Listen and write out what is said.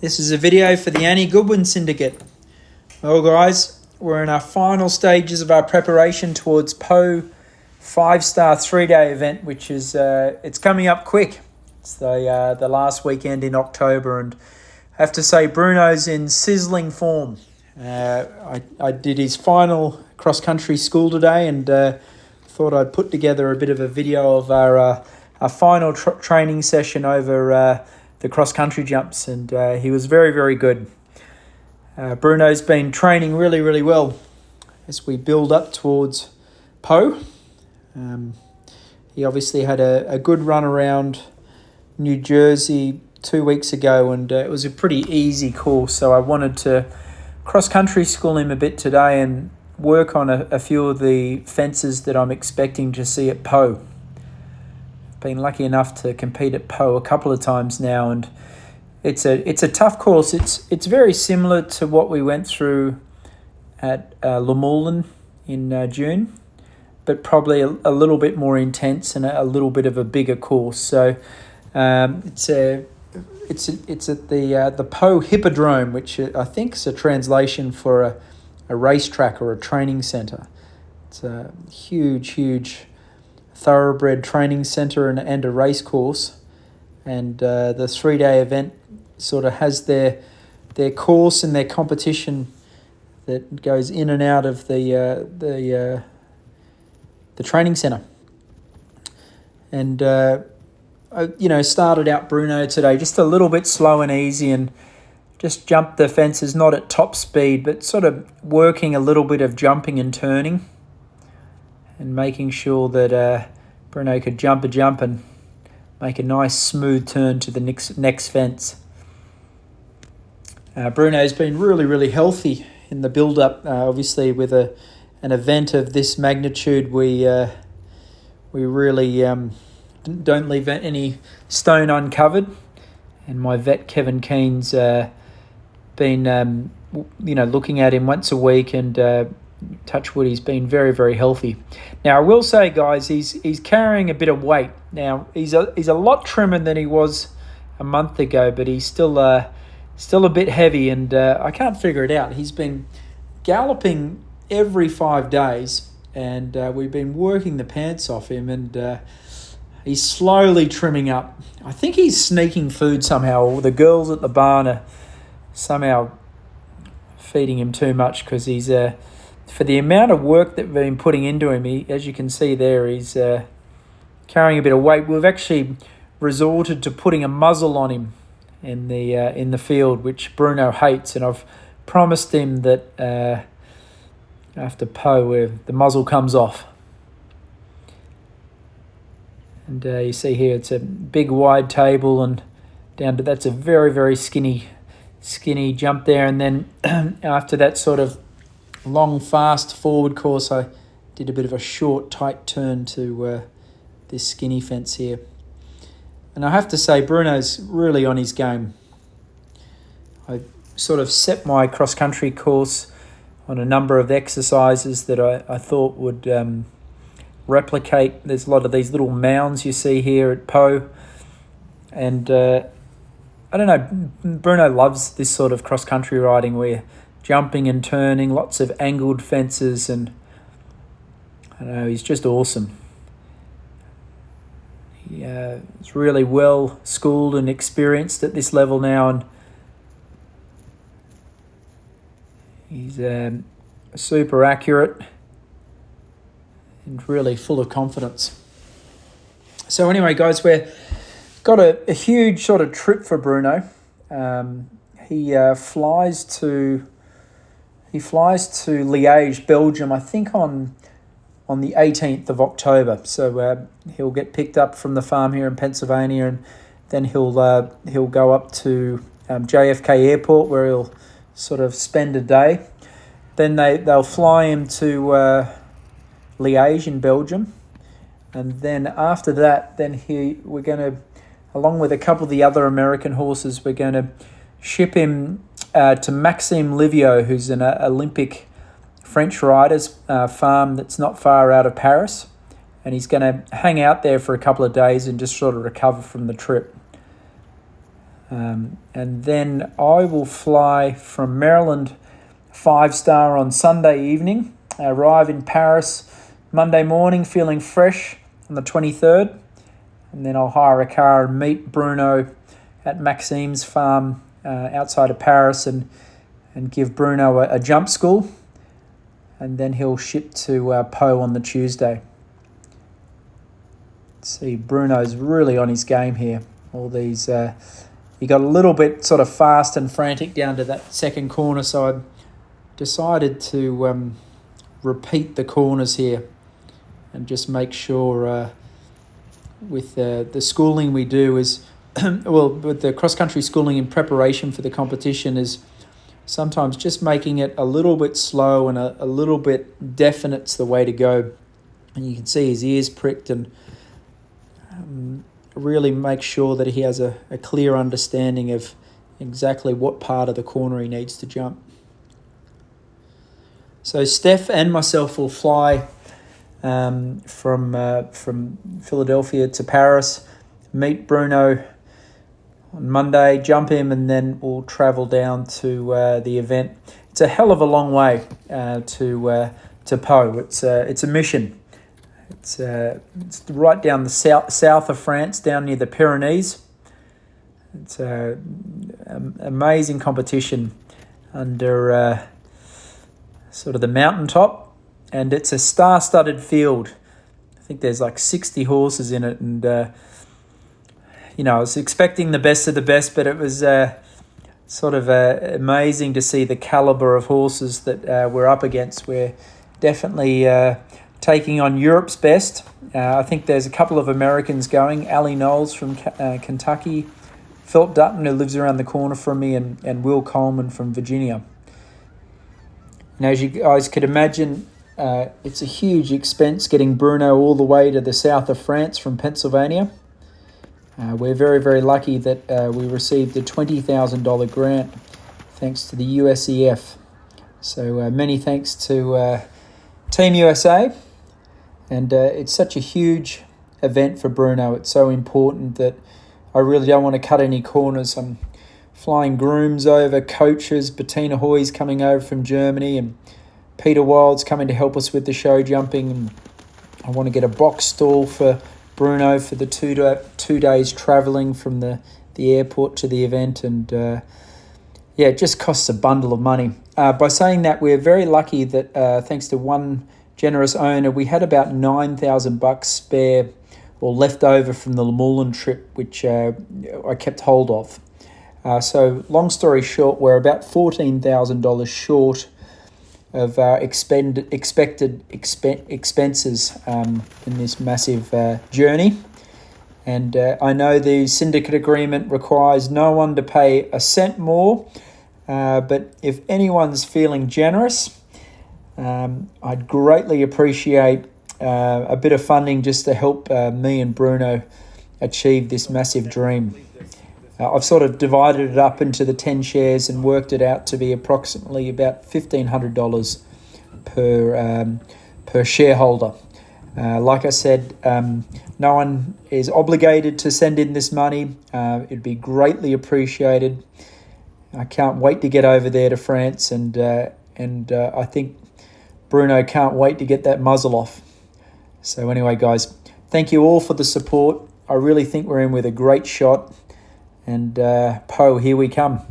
This is a video for the Annie Goodwin Syndicate. Well guys, we're in our final stages of our preparation towards Po 5-star 3-day event, which is it's coming up quick. It's the last weekend in October, and I have to say Bruno's in sizzling form. I did his final cross-country school today, and thought I'd put together a bit of a video of our final training session over the cross-country jumps, and he was very, very good. Bruno's been training really, really well as we build up towards Po. He obviously had a good run around New Jersey 2 weeks ago, and it was a pretty easy course, so I wanted to cross-country school him a bit today and work on a few of the fences that I'm expecting to see at Po. Been lucky enough to compete at Po a couple of times now, and it's a tough course. It's very similar to what we went through at Le Moulin in June, but probably a little bit more intense and a little bit of a bigger course. So it's at the Po Hippodrome, which I think is a translation for a racetrack or a training centre. It's a huge thoroughbred training centre and a race course, and the 3-day event sort of has their course and their competition that goes in and out of the training centre. And I started out Bruno today just a little bit slow and easy, and just jumped the fences, not at top speed, but sort of working a little bit of jumping and turning, and making sure that Bruno could jump a jump and make a nice smooth turn to the next fence. Bruno's been really, really healthy in the build-up. Obviously, with an event of this magnitude, we really don't leave any stone uncovered. And my vet Kevin Keen's been looking at him once a week, and touch wood, he's been very, very healthy. Now, I will say, guys, he's carrying a bit of weight. Now, he's a lot trimmer than he was a month ago, but he's still a bit heavy, and I can't figure it out. He's been galloping every 5 days, and we've been working the pants off him, and he's slowly trimming up. I think he's sneaking food somehow, or the girls at the barn are somehow feeding him too much, because he's for the amount of work that we've been putting into him, as you can see there, he's carrying a bit of weight. We've actually resorted to putting a muzzle on him in the field, which Bruno hates, and I've promised him that after Po, where the muzzle comes off. And you see here, it's a big wide table, and down to that's a very, very skinny jump there. And then after that sort of long, fast forward course, I did a bit of a short, tight turn to this skinny fence here. And I have to say, Bruno's really on his game. I sort of set my cross-country course on a number of exercises that I thought would replicate. There's a lot of these little mounds you see here at Po. And I don't know, Bruno loves this sort of cross-country riding where jumping and turning, lots of angled fences, and I don't know, he's just awesome. He's really well schooled and experienced at this level now, and he's super accurate and really full of confidence. So anyway, guys, we've got a huge sort of trip for Bruno. He flies to Liège, Belgium, I think on the 18th of October. So he'll get picked up from the farm here in Pennsylvania, and then he'll go up to JFK Airport, where he'll sort of spend a day. Then they'll fly him to Liège in Belgium, and then after that, we're going to, along with a couple of the other American horses, we're going to ship him to Maxime Livio, who's an Olympic French rider's farm that's not far out of Paris, and he's going to hang out there for a couple of days and just sort of recover from the trip. And then I will fly from Maryland 5-star on Sunday evening, arrive in Paris Monday morning feeling fresh on the 23rd, and then I'll hire a car and meet Bruno at Maxime's farm outside of Paris and give Bruno a jump school, and then he'll ship to Po on the Tuesday. See, Bruno's really on his game here. All these... he got a little bit sort of fast and frantic down to that second corner, so I decided to repeat the corners here and just make sure with the schooling we do is, well, with the cross-country schooling in preparation for the competition is sometimes just making it a little bit slow and a little bit definite's the way to go. And you can see his ears pricked and really make sure that he has a clear understanding of exactly what part of the corner he needs to jump. So Steph and myself will fly from Philadelphia to Paris, meet Bruno on Monday, jump him, and then we'll travel down to the event. It's a hell of a long way to Po. It's a mission. It's right down the south of France, down near the Pyrenees. It's an amazing competition under sort of the mountaintop, and it's a star-studded field. I think there's like 60 horses in it, and I was expecting the best of the best, but it was sort of amazing to see the caliber of horses that we're up against. We're definitely taking on Europe's best. I think there's a couple of Americans going, Ali Knowles from Kentucky, Philip Dutton, who lives around the corner from me, and Will Coleman from Virginia. Now, as you guys could imagine, it's a huge expense getting Bruno all the way to the south of France from Pennsylvania. We're very, very lucky that we received a $20,000 grant thanks to the USEF. So many thanks to Team USA. And it's such a huge event for Bruno. It's so important that I really don't want to cut any corners. I'm flying grooms over, coaches, Bettina Hoy's coming over from Germany, and Peter Wild's coming to help us with the show jumping. And I want to get a box stall for Bruno for the 2 days travelling from the airport to the event. And it just costs a bundle of money. By saying that, we're very lucky that thanks to one generous owner, we had about $9,000 spare or left over from the Moulin trip, which I kept hold of. So long story short, we're about $14,000 short of our expected expenses in this massive journey. And I know the syndicate agreement requires no one to pay a cent more, but if anyone's feeling generous, I'd greatly appreciate a bit of funding just to help me and Bruno achieve this massive dream. I've sort of divided it up into the 10 shares and worked it out to be approximately about $1,500 per shareholder. Like I said, no one is obligated to send in this money. It'd be greatly appreciated. I can't wait to get over there to France, and I think Bruno can't wait to get that muzzle off. So anyway, guys, thank you all for the support. I really think we're in with a great shot. And Po, here we come.